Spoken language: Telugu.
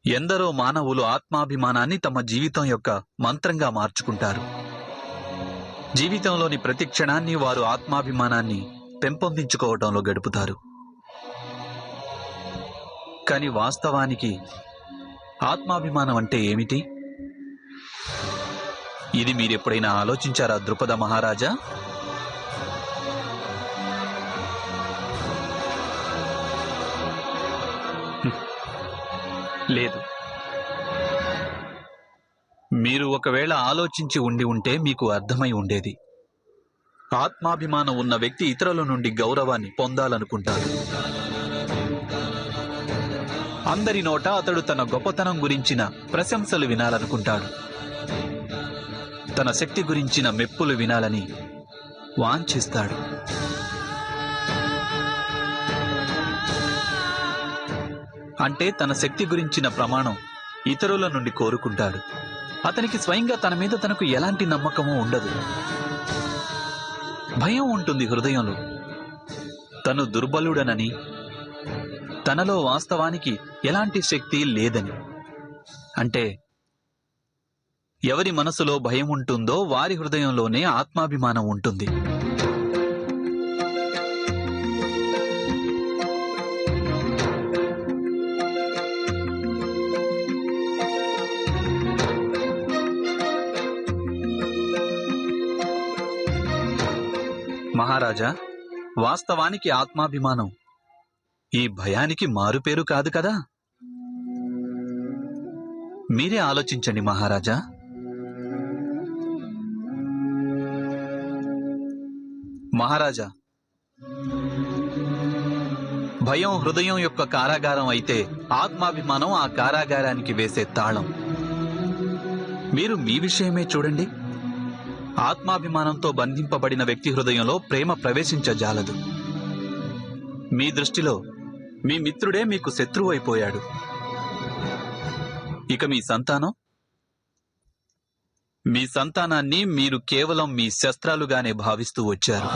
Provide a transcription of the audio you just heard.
ఎందరో మానవులు ఆత్మాభిమానాన్ని తమ జీవితం యొక్క మంత్రంగా మార్చుకుంటారు. జీవితంలోని ప్రతి క్షణాన్ని వారు ఆత్మాభిమానాన్ని పెంపొందించుకోవడంలో గడుపుతారు. కానీ వాస్తవానికి ఆత్మాభిమానం అంటే ఏమిటి? ఇది మీరెప్పుడైనా ఆలోచించారా ద్రుపద మహారాజా? లేదు. మీరు ఒకవేళ ఆలోచించి ఉంటే మీకు అర్థమై ఉండేది. ఆత్మాభిమానం ఉన్న వ్యక్తి ఇతరుల నుండి గౌరవాన్ని పొందాలనుకుంటాడు. అందరి నోట అతడు తన గొప్పతనం గురించిన ప్రశంసలు వినాలనుకుంటాడు. తన శక్తి గురించిన మెప్పులు వినాలని వాంఛిస్తాడు. అంటే తన శక్తి గురించిన ప్రమాణం ఇతరుల నుండి కోరుకుంటాడు. అతనికి స్వయంగా తన మీద తనకు ఎలాంటి నమ్మకమూ ఉండదు. భయం ఉంటుంది హృదయంలో. తను దుర్బలుడనని, తనలో వాస్తవానికి ఎలాంటి శక్తి లేదని. అంటే ఎవరి మనసులో భయం ఉంటుందో వారి హృదయంలోనే ఆత్మాభిమానం ఉంటుంది. మహారాజా, వాస్తవానికి ఆత్మాభిమానం ఈ భయానికి మారుపేరు కాదు కదా. మీరే ఆలోచించండి మహారాజా. మహారాజా, భయం హృదయం యొక్క కారాగారం అయితే ఆత్మాభిమానం ఆ కారాగారానికి వేసే తాళం. మీరు మీ విషయమే చూడండి. ఆత్మాభిమానంతో బంధింపబడిన వ్యక్తి హృదయంలో ప్రేమ ప్రవేశించజాలదు. మీ దృష్టిలో మీ మిత్రుడే మీకు శత్రువు అయిపోయాడు. ఇక మీ సంతానాన్ని మీరు కేవలం మీ శస్త్రాలుగానే భావిస్తూ వచ్చారు.